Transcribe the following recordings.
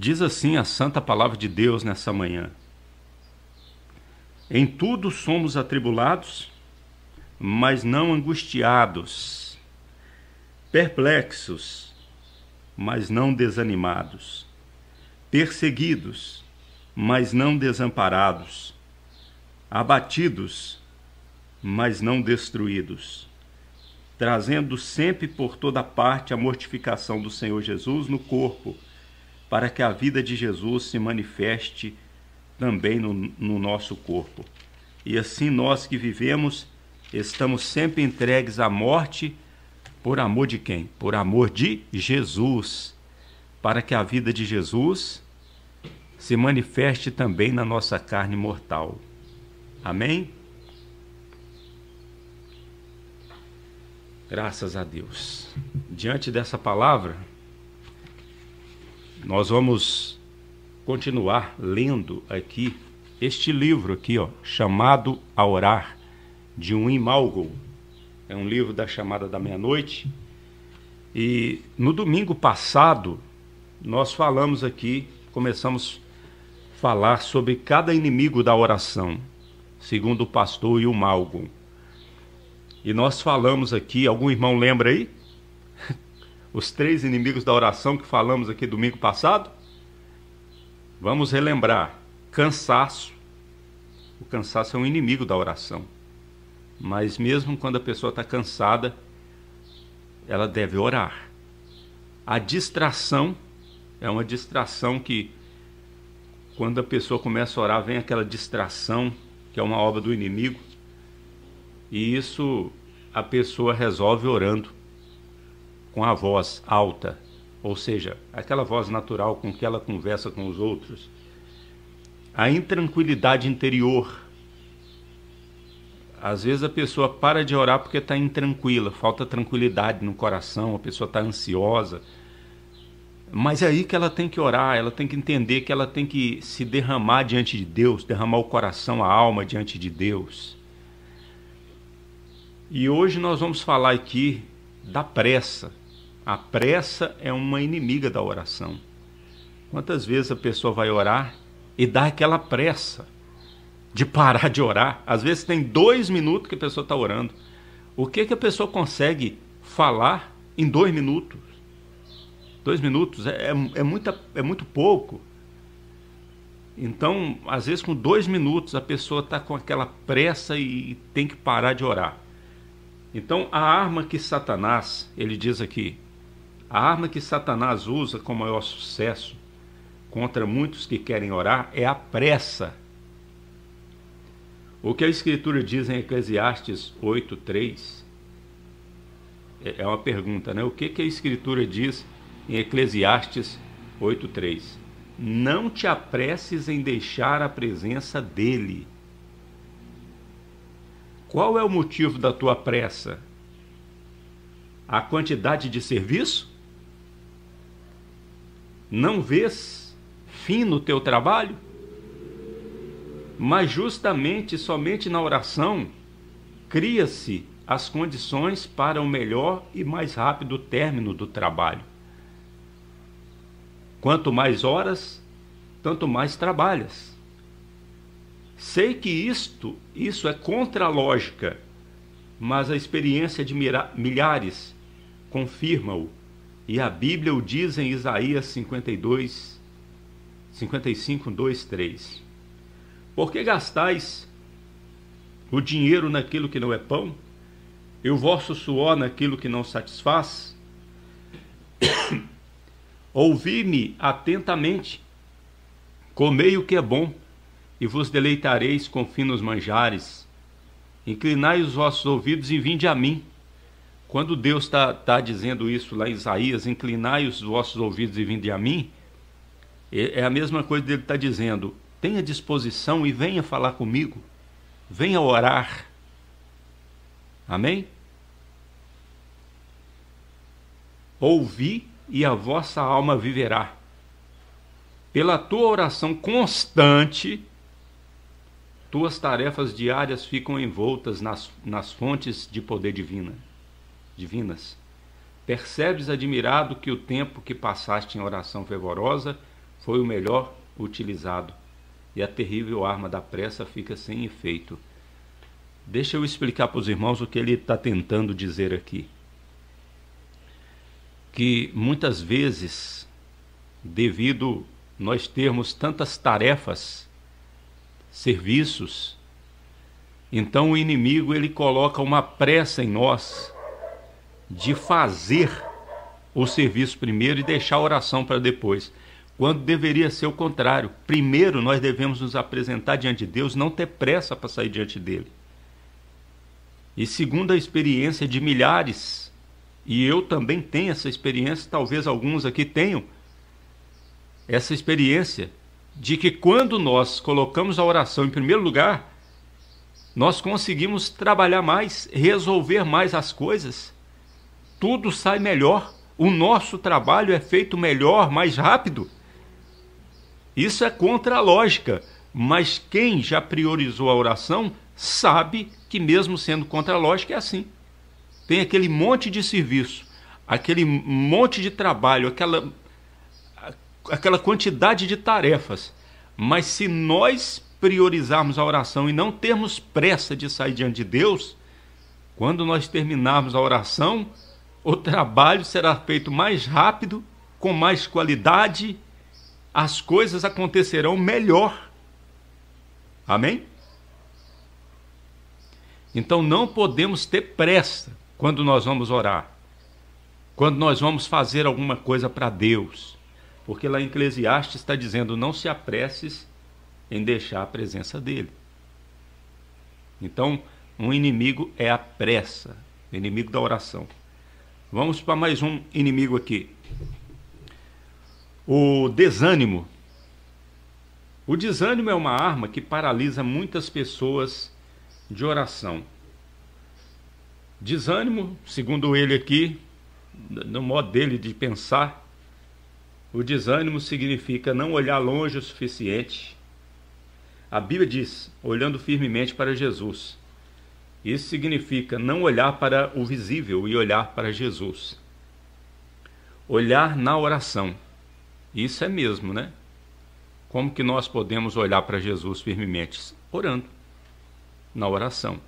Diz assim a santa palavra de Deus nessa manhã: em tudo somos atribulados, mas não angustiados, perplexos, mas não desanimados, perseguidos, mas não desamparados, abatidos, mas não destruídos, trazendo sempre por toda parte a mortificação do Senhor Jesus no corpo, para que a vida de Jesus se manifeste também no nosso corpo. E assim nós que vivemos, estamos sempre entregues à morte, por amor de quem? Por amor de Jesus, para que a vida de Jesus se manifeste também na nossa carne mortal. Amém? Graças a Deus. Diante dessa palavra, nós vamos continuar lendo aqui este livro aqui, chamado A Orar, de Wim Malgol. É um livro da chamada da meia-noite. E no domingo passado, nós falamos aqui, começamos a falar sobre cada inimigo da oração, segundo o pastor Wim Malgol. E nós falamos aqui, algum irmão lembra aí? Os 3 inimigos da oração que falamos aqui domingo passado? Vamos relembrar. Cansaço. O cansaço é um inimigo da oração. Mas mesmo quando a pessoa está cansada, ela deve orar. A distração é uma distração que, quando a pessoa começa a orar, vem aquela distração, que é uma obra do inimigo. E isso a pessoa resolve orando com a voz alta, ou seja, aquela voz natural com que ela conversa com os outros. A intranquilidade interior. Às vezes a pessoa para de orar porque está intranquila, falta tranquilidade no coração, a pessoa está ansiosa. Mas é aí que ela tem que orar, ela tem que entender que ela tem que se derramar diante de Deus, derramar o coração, a alma diante de Deus. E hoje nós vamos falar aqui da pressa. A pressa é uma inimiga da oração. Quantas vezes a pessoa vai orar e dá aquela pressa de parar de orar? Às vezes tem 2 minutos que a pessoa está orando. O que a pessoa consegue falar em 2 minutos? 2 minutos é muito pouco. Então, às vezes com 2 minutos a pessoa está com aquela pressa e tem que parar de orar. Então, a arma que Satanás, ele diz aqui, a arma que Satanás usa com maior sucesso contra muitos que querem orar é a pressa. O que a Escritura diz em Eclesiastes 8:3 é uma pergunta, né? O que a Escritura diz em Eclesiastes 8:3? Não te apresses em deixar a presença dele. Qual é o motivo da tua pressa? A quantidade de serviço? Não vês fim no teu trabalho? Mas justamente, somente na oração, cria-se as condições para o melhor e mais rápido término do trabalho. Quanto mais horas, tanto mais trabalhas. Sei que isso é contra a lógica, mas a experiência de milhares confirma-o. E a Bíblia o diz em Isaías 55, 2, 3. Por que gastais o dinheiro naquilo que não é pão, e o vosso suor naquilo que não satisfaz? Ouvi-me atentamente, comei o que é bom, e vos deleitareis com finos manjares. Inclinai os vossos ouvidos e vinde a mim. Quando Deus está dizendo isso lá em Isaías, inclinai os vossos ouvidos e vinde a mim, é a mesma coisa dele estar dizendo, tenha disposição e venha falar comigo, venha orar. Amém? Ouvi e a vossa alma viverá. Pela tua oração constante, tuas tarefas diárias ficam envoltas nas fontes de poder divinas. Percebes admirado que o tempo que passaste em oração fervorosa foi o melhor utilizado e a terrível arma da pressa fica sem efeito. Deixa eu explicar para os irmãos o que ele está tentando dizer aqui. Que muitas vezes, devido nós termos tantas tarefas, serviços, então o inimigo ele coloca uma pressa em nós de fazer o serviço primeiro e deixar a oração para depois, quando deveria ser o contrário. Primeiro nós devemos nos apresentar diante de Deus, não ter pressa para sair diante dele. E segundo a experiência de milhares, e eu também tenho essa experiência, talvez alguns aqui tenham essa experiência, de que quando nós colocamos a oração em primeiro lugar, nós conseguimos trabalhar mais, resolver mais as coisas, tudo sai melhor, o nosso trabalho é feito melhor, mais rápido. Isso é contra a lógica, mas quem já priorizou a oração sabe que mesmo sendo contra a lógica é assim. Tem aquele monte de serviço, aquele monte de trabalho, aquela quantidade de tarefas, mas se nós priorizarmos a oração e não termos pressa de sair diante de Deus, quando nós terminarmos a oração, o trabalho será feito mais rápido, com mais qualidade, as coisas acontecerão melhor. Amém? Então não podemos ter pressa quando nós vamos orar, quando nós vamos fazer alguma coisa para Deus, porque lá em Eclesiastes está dizendo: não se apresses em deixar a presença dele. Então, um inimigo é a pressa, o inimigo da oração. Vamos para mais um inimigo aqui. O desânimo. O desânimo é uma arma que paralisa muitas pessoas de oração. Desânimo, segundo ele aqui, no modo dele de pensar, o desânimo significa não olhar longe o suficiente. A Bíblia diz, olhando firmemente para Jesus. Isso significa não olhar para o visível e olhar para Jesus. Olhar na oração. Isso é mesmo, né? Como que nós podemos olhar para Jesus firmemente? Orando, na oração.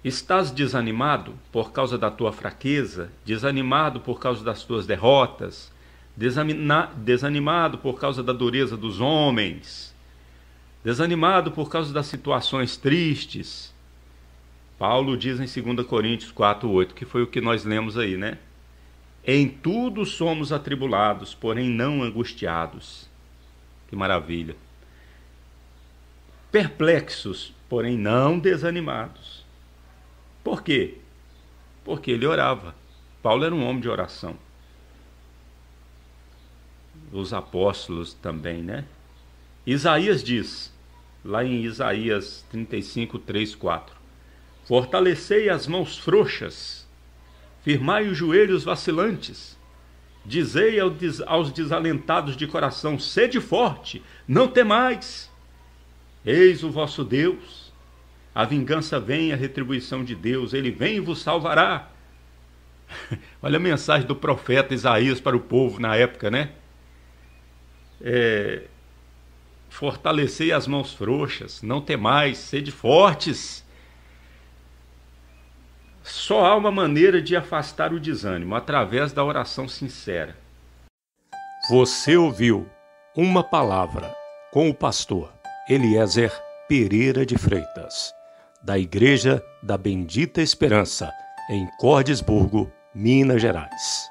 Estás desanimado por causa da tua fraqueza? Desanimado por causa das tuas derrotas? Desanimado por causa da dureza dos homens? Desanimado por causa das situações tristes? Paulo diz em 2 Coríntios 4:8, que foi o que nós lemos aí, né? Em tudo somos atribulados, porém não angustiados. Que maravilha. Perplexos, porém não desanimados. Por quê? Porque ele orava. Paulo era um homem de oração. Os apóstolos também, né? Isaías diz, lá em Isaías 35, 3, 4, fortalecei as mãos frouxas, firmai os joelhos vacilantes, dizei aos desalentados de coração, sede forte, não temais, eis o vosso Deus, a vingança vem, a retribuição de Deus, ele vem e vos salvará. Olha a mensagem do profeta Isaías para o povo na época, né? Fortalecei as mãos frouxas, não temais, sede fortes. Só há uma maneira de afastar o desânimo, através da oração sincera. Você ouviu uma palavra com o pastor Eliezer Pereira de Freitas, da Igreja da Bendita Esperança, em Cordisburgo, Minas Gerais.